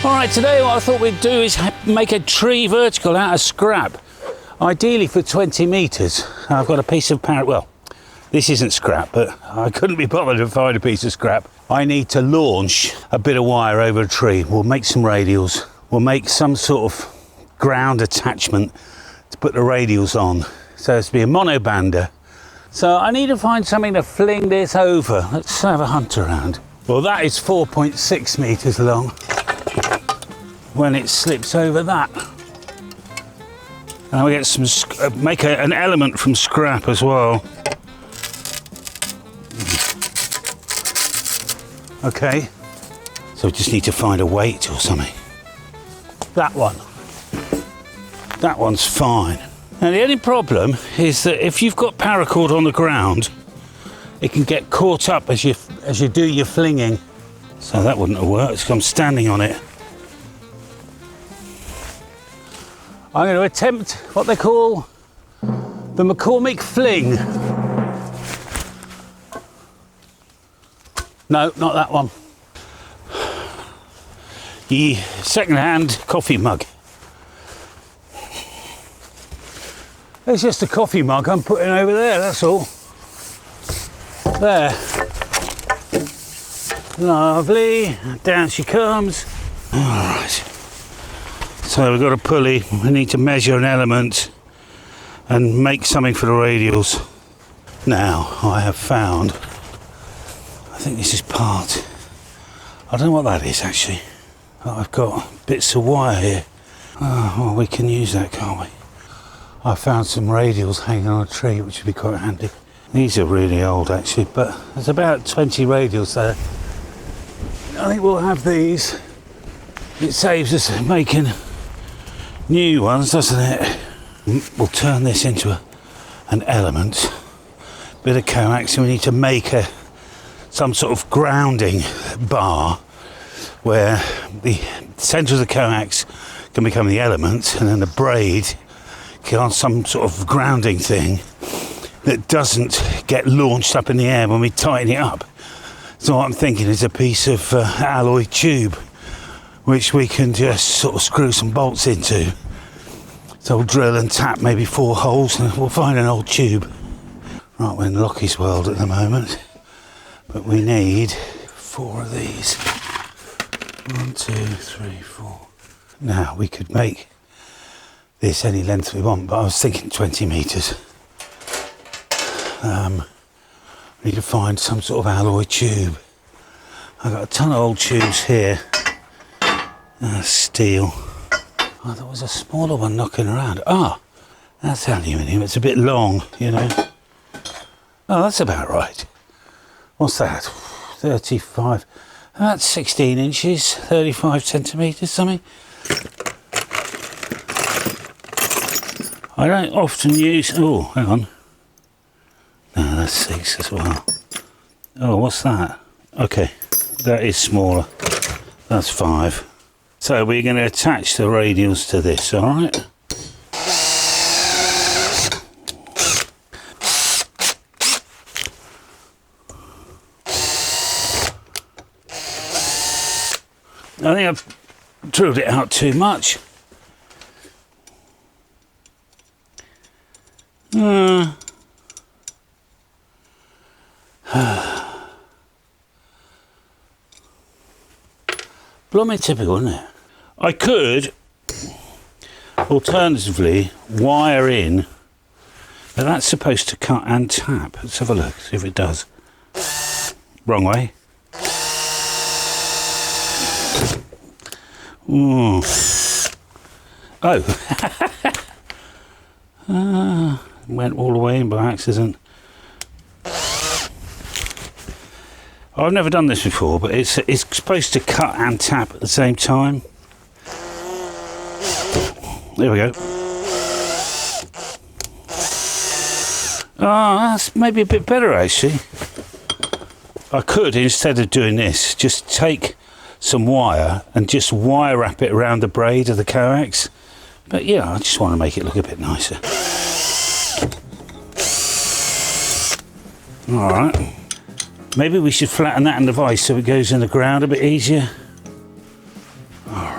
Alright, today what I thought we'd do is make a tree vertical out of scrap. Ideally for 20 metres. I've got a piece of well, this isn't scrap, but I couldn't be bothered to find a piece of scrap. I need to launch a bit of wire over a tree. We'll make some radials. We'll make some sort of ground attachment to put the radials on. So it's to be a monobander. So I need to find something to fling this over. Let's have a hunt around. Well, that is 4.6 metres long when it slips over that. And we get some, make an element from scrap as well. Okay, so we just need to find a weight or something. That one's fine. Now the only problem is that if you've got paracord on the ground, it can get caught up as you do your flinging. So that wouldn't have worked because I'm standing on it. I'm going to attempt what they call the McCormick fling. No, not that one. The second-hand coffee mug. It's just a coffee mug I'm putting over there, that's all. There. Lovely. Down she comes. All right. So we've got a pulley. We need to measure an element and make something for the radials. Now I have found, I think this is part, I don't know what that is actually. I've got bits of wire here. Oh, well, we can use that, can't we? I found some radials hanging on a tree, which would be quite handy. These are really old actually, but there's about 20 radials there. I think we'll have these. It saves us making new ones, doesn't it? We'll turn this into an element. Bit of coax, and we need to make some sort of grounding bar where the centre of the coax can become the element, and then the braid can on some sort of grounding thing that doesn't get launched up in the air when we tighten it up. So what I'm thinking is a piece of alloy tube which we can just sort of screw some bolts into. So we'll drill and tap maybe 4 holes and we'll find an old tube. Right, we're in Lockie's world at the moment, but we need 4 of these. 1, 2, 3, 4. Now we could make this any length we want, but I was thinking 20 metres. We need to find some sort of alloy tube. I've got a ton of old tubes here. Steel. Oh, there was a smaller one knocking around. Ah, that's aluminium. It's a bit long, you know. Oh, that's about right. What's that? 35. About 16 inches, 35 centimetres, something. I don't often use. Oh, hang on. No, that's 6 as well. Oh, what's that? Okay, that is smaller. That's 5. So we're going to attach the radials to this, all right? I think I've drilled it out too much. Blooming typical, isn't it? I could alternatively wire in, but that's supposed to cut and tap. Let's have a look, see if it does. Wrong way. Ooh. Oh. Went all the way in by accident. I've never done this before, but it's supposed to cut and tap at the same time. There we go. Oh, that's maybe a bit better actually. I could, instead of doing this, just take some wire and just wire wrap it around the braid of the coax. But yeah, I just want to make it look a bit nicer. All right. Maybe we should flatten that in the vise so it goes in the ground a bit easier. All right.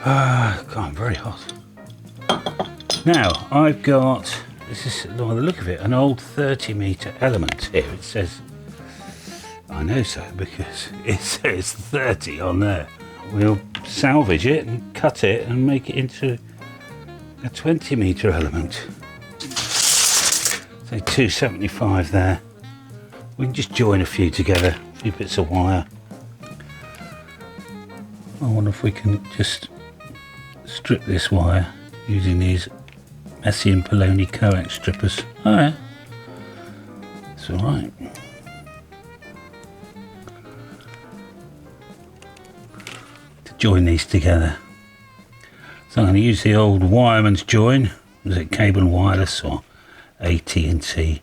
God, I'm very hot. Now, I've got, this is, by the look of it, an old 30-metre element here. It says, I know so, because it says 30 on there. We'll salvage it and cut it and make it into a 20-metre element. Say 275 there. We can just join a few together, a few bits of wire. I wonder if we can just strip this wire using these Messian Poloni coax strippers. Oh yeah, it's alright. To join these together. So I'm going to use the old wireman's join. Was it Cable and Wireless or AT&T?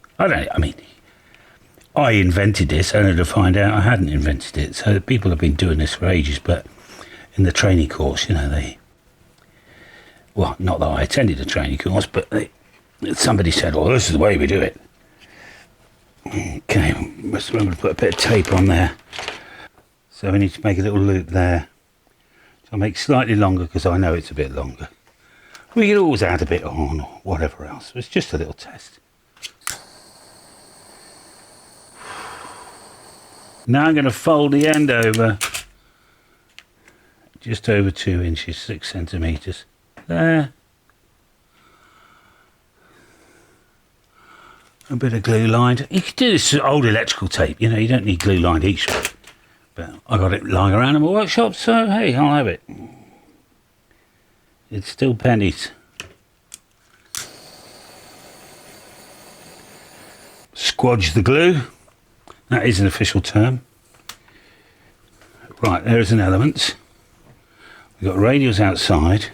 I invented this only to find out I hadn't invented it. So people have been doing this for ages, but in the training course, you know, well, not that I attended a training course, but somebody said, "Oh, this is the way we do it." Okay, must remember to put a bit of tape on there. So we need to make a little loop there. So I'll make slightly longer because I know it's a bit longer. We can always add a bit on or whatever else. It's just a little test. Now I'm going to fold the end over just over 2 inches, 6 centimetres. There. A bit of glue lined. You could do this with old electrical tape, you know, you don't need glue lined each one. But I got it lying around in my workshop, so hey, I'll have it. It's still pennies. Squodge the glue. That is an official term. Right, there's an element. We've got radials outside.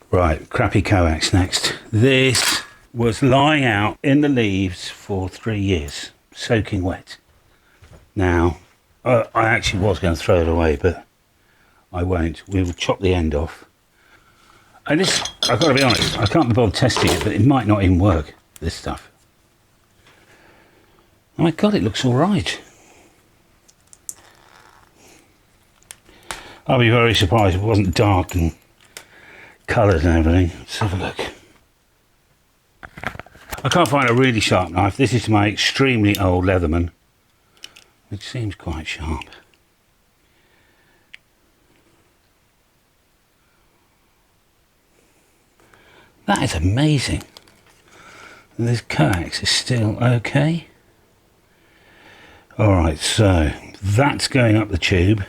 Right, crappy coax next. This was lying out in the leaves for 3 years, soaking wet. Now, I actually was going to throw it away, but I won't. We will chop the end off. And this, I've got to be honest, I can't be bothered testing it, but it might not even work, this stuff. Oh my God, it looks all right. I'll be very surprised if it wasn't dark and coloured and everything. Let's have a look. I can't find a really sharp knife. This is my extremely old Leatherman, which seems quite sharp. That is amazing. And this coax is still okay. Alright, so that's going up the tube.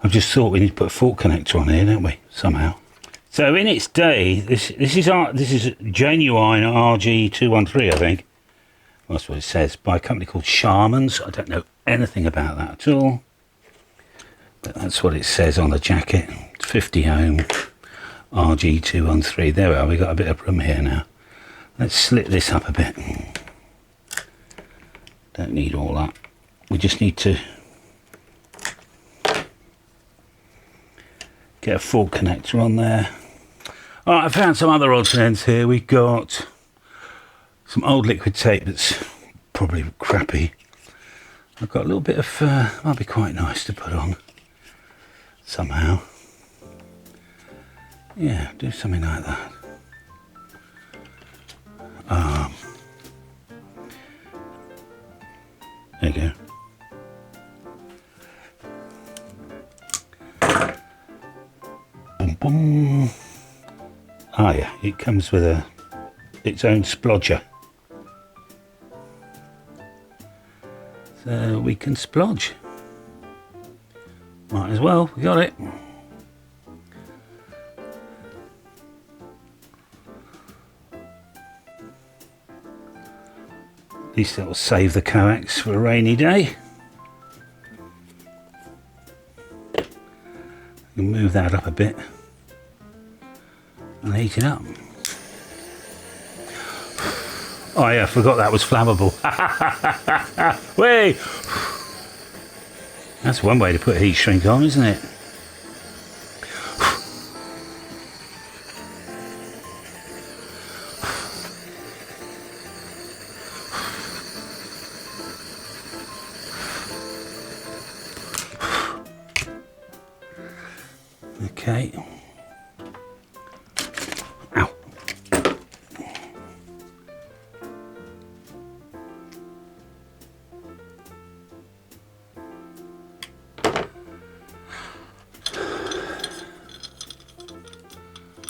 I've just thought we need to put a fork connector on here, don't we? Somehow. So in its day, this is genuine RG213, I think. That's what it says, by a company called Sharman's. I don't know anything about that at all, but that's what it says on the jacket. 50 ohm RG213. There we are. We got a bit of room here now. Let's slit this up a bit. Don't need all that. We just need to get a full connector on there. Alright, I found some other odds and ends here. We got some old liquid tape that's probably crappy. I've got a little bit of, might be quite nice to put on somehow. Yeah, do something like that. There you go. Boom, boom. Ah yeah, it comes with its own splodger. So we can splodge. Might as well, we got it. At least that will save the coax for a rainy day. You can move that up a bit and heat it up. Oh yeah, I forgot that was flammable. Wait! That's one way to put heat shrink on, isn't it? Okay. Ow.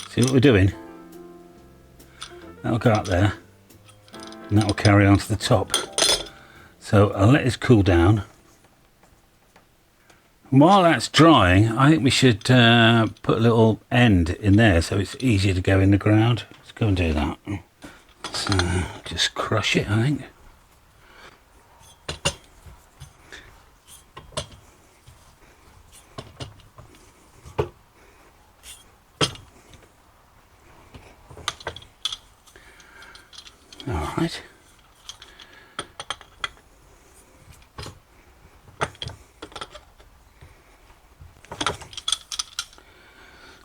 See what we're doing? That'll go up there, and that'll carry on to the top. So I'll let this cool down. While that's drying, I think we should put a little end in there so it's easier to go in the ground. Let's go and do that. So just crush it, I think. All right.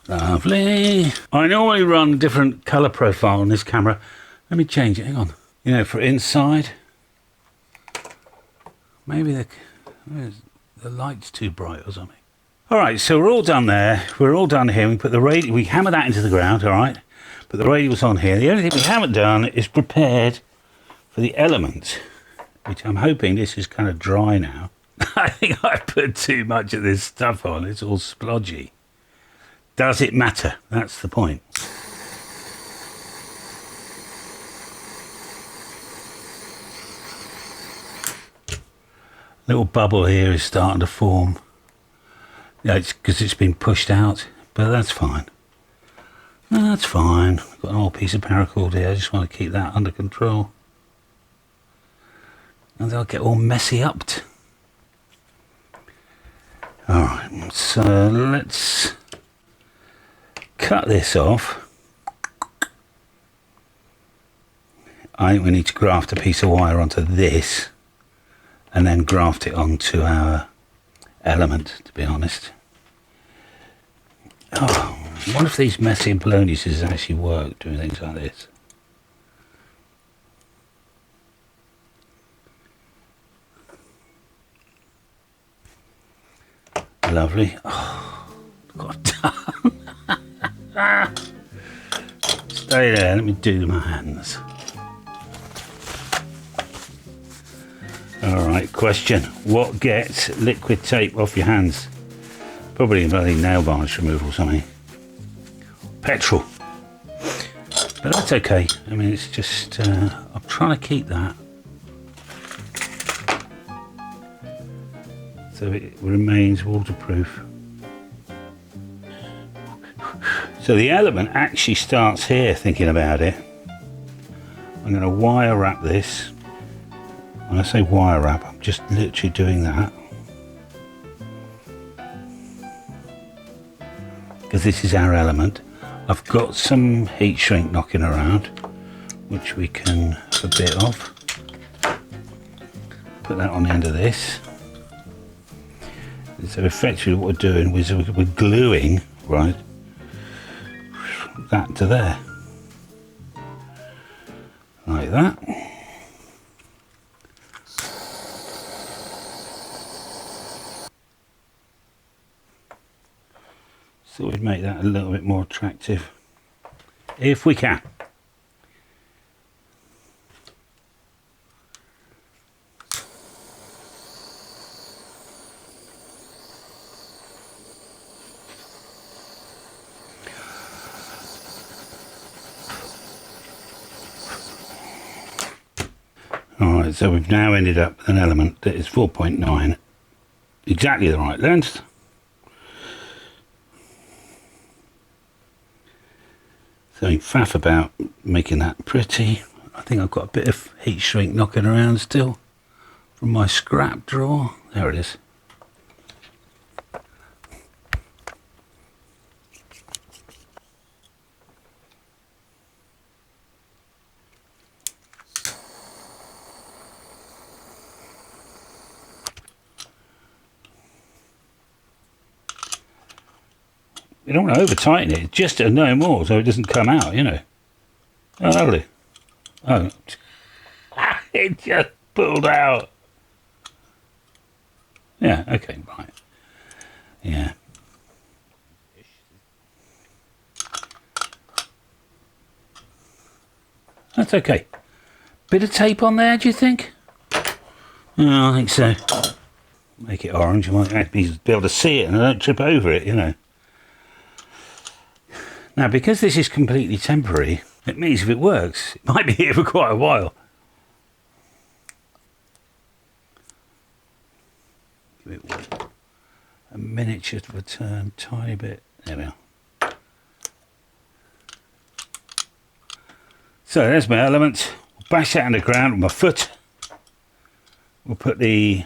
Lovely. I normally run different color profile on this camera. Let me change it, hang on. You know, for inside, maybe the light's too bright or something. All right, so we're all done there. We're all done here. We put the we hammer that into the ground, all right? Put the radials on here. The only thing we haven't done is prepared for the element, which I'm hoping this is kind of dry now. I think I put too much of this stuff on. It's all splodgy. Does it matter? That's the point. Little bubble here is starting to form. Yeah, it's because it's been pushed out, but that's fine. No, that's fine. I've got an old piece of paracord here. I just want to keep that under control. And they'll get all messy upped. Alright, so let's cut this off. I think we need to graft a piece of wire onto this and then graft it onto our element, to be honest. Oh, I wonder if these messy poloniuses actually work doing things like this. Lovely. Oh, got a ton. Stay there, let me do my hands. Alright, question. What gets liquid tape off your hands? Probably bloody nail varnish removal or something. Petrol. But that's okay. I mean, it's just, I'm trying to keep that so it remains waterproof. So the element actually starts here, thinking about it. I'm going to wire wrap this. When I say wire wrap, I'm just literally doing that. Because this is our element. I've got some heat shrink knocking around, which we can have a bit of. Put that on the end of this. And so effectively what we're doing is we're gluing, right, that to there. Like that. So we'd make that a little bit more attractive, if we can. Alright, so we've now ended up with an element that is 4.9, exactly the right length. So faff about making that pretty. I think I've got a bit of heat shrink knocking around still from my scrap drawer. There it is. You don't want to over tighten it, just to no more so it doesn't come out, you know. Oh, lovely. Oh, it just pulled out. Yeah, okay, right. Yeah. That's okay. Bit of tape on there, do you think? Oh, I think so. Make it orange, you might actually be able to see it and I don't trip over it, you know. Now, because this is completely temporary, it means if it works, it might be here for quite a while. Give it a miniature of a turn, tiny bit. There we are. So there's my element. I'll bash that underground with my foot. We'll put the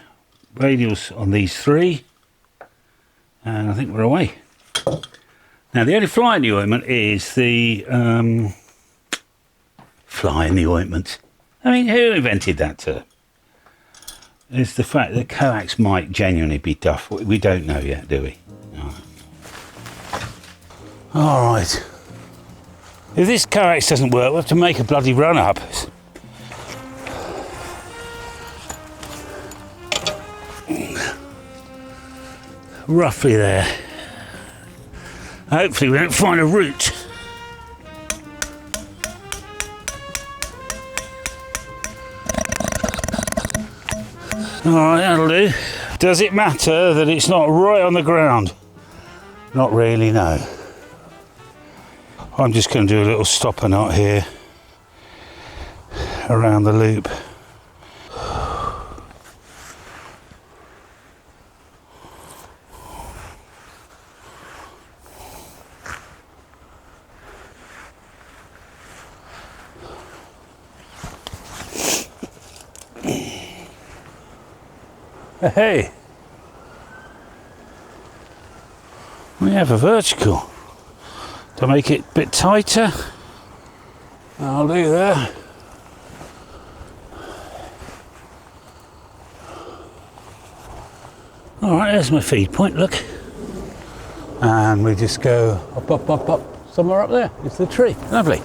radials on these three, and I think we're away. Now the only fly in the ointment is the fly in the ointment. I mean, who invented that term? It's the fact that coax might genuinely be duff. We don't know yet, do we? No. All right. If this coax doesn't work, we'll have to make a bloody run up. Roughly there. Hopefully we don't find a root. Alright, that'll do. Does it matter that it's not right on the ground? Not really, no. I'm just going to do a little stopper knot here around the loop. Hey, we have a vertical. To make it a bit tighter, I'll do that. All right, there's my feed point, look. And we just go up, up, up, up, somewhere up there. It's the tree, lovely.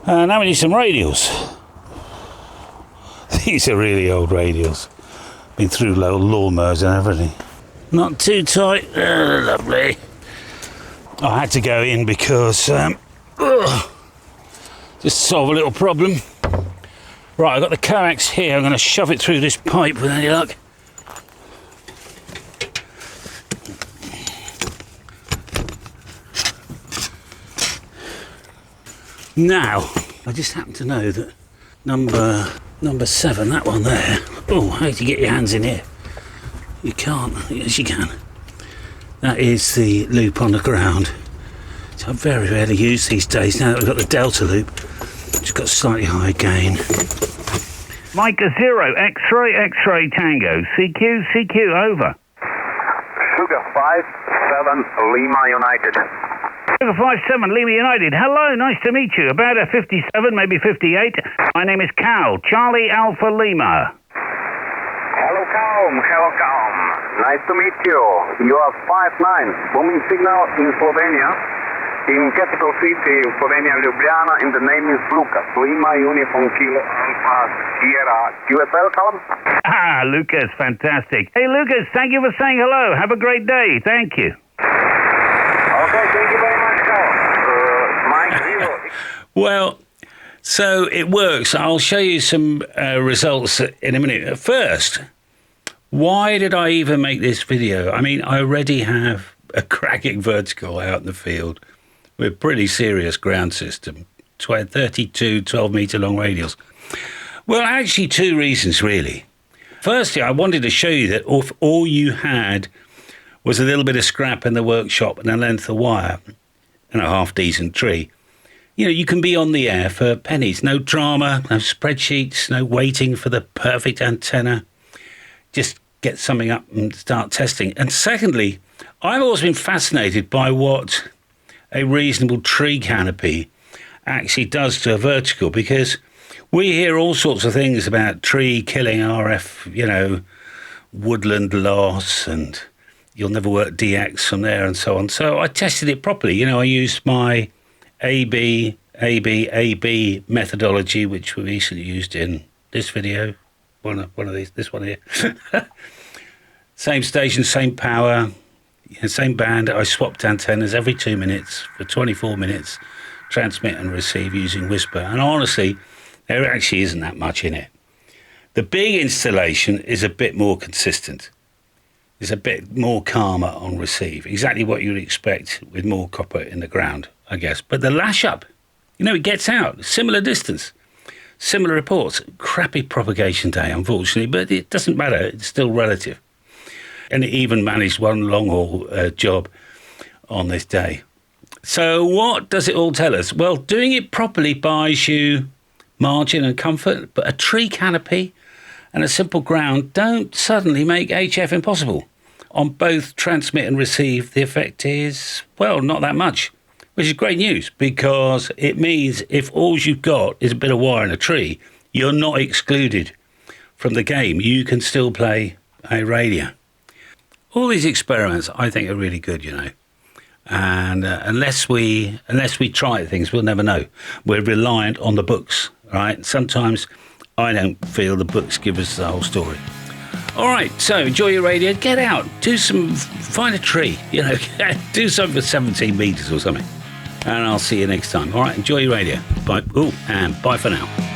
Now we need some radials. These are really old radials. Been through lawnmowers and everything. Not too tight, lovely. I had to go in because just solve a little problem. Right, I've got the coax here. I'm going to shove it through this pipe with any luck. Now, I just happen to know that number 7, that one there. Oh, how do you get your hands in here? You can't. Yes, you can. That is the loop on the ground. So I very rarely use these days now that we've got the delta loop. Just got slightly higher gain. Micah 0, X-ray Tango, CQ, over. Sugar 57, Lima United. Sugar 57, Lima United. Hello, nice to meet you. About a 57, maybe 58. My name is Cal, Charlie Alpha Lima. Hello, Calm. Nice to meet you. You are 59, booming signal in Slovenia. In capital city, Slovenia, Ljubljana, and the name is Lucas. Lima Uniform Kilo Alpha Sierra. QSL, Calm? Ah, Lucas, fantastic. Hey, Lucas, thank you for saying hello. Have a great day. Thank you. Okay, thank you very much, Cal. Mike 0. Well, so it works. I'll show you some results in a minute. First, why did I even make this video? I mean, I already have a cracking vertical out in the field with pretty serious ground system, 32 12-metre long radials. Well, actually, two reasons, really. Firstly, I wanted to show you that if all you had was a little bit of scrap in the workshop and a length of wire and a half-decent tree, you know, you can be on the air for pennies. No drama, no spreadsheets, no waiting for the perfect antenna. Just get something up and start testing. And secondly, I've always been fascinated by what a reasonable tree canopy actually does to a vertical, because we hear all sorts of things about tree killing RF, you know, woodland loss, and you'll never work DX from there and so on. So I tested it properly. You know, I used my AB methodology, which we recently used in this video. One of these, this one here. Same station, same power, same band. I swapped antennas every 2 minutes for 24 minutes, transmit and receive using Whisper. And honestly, There actually isn't that much in it. The big installation is a bit more consistent. It's a bit more calmer on receive. Exactly what you'd expect with more copper in the ground, I guess. But the lash up, it gets out. Similar distance. Similar reports. Crappy propagation day, unfortunately, but it doesn't matter. It's still relative. And it even managed one long haul job on this day. So what does it all tell us? Well, doing it properly buys you margin and comfort, but a tree canopy and a simple ground don't suddenly make HF impossible. On both transmit and receive, the effect is, well, not that much, which is great news because it means if all you've got is a bit of wire and a tree, you're not excluded from the game. You can still play a radio. All these experiments, I think, are really good, And unless we try things, we'll never know. We're reliant on the books, right? Sometimes I don't feel the books give us the whole story. All right, so enjoy your radio. Get out, find a tree, do something for 17 meters or something. And I'll see you next time. All right, enjoy your radio. Bye. And bye for now.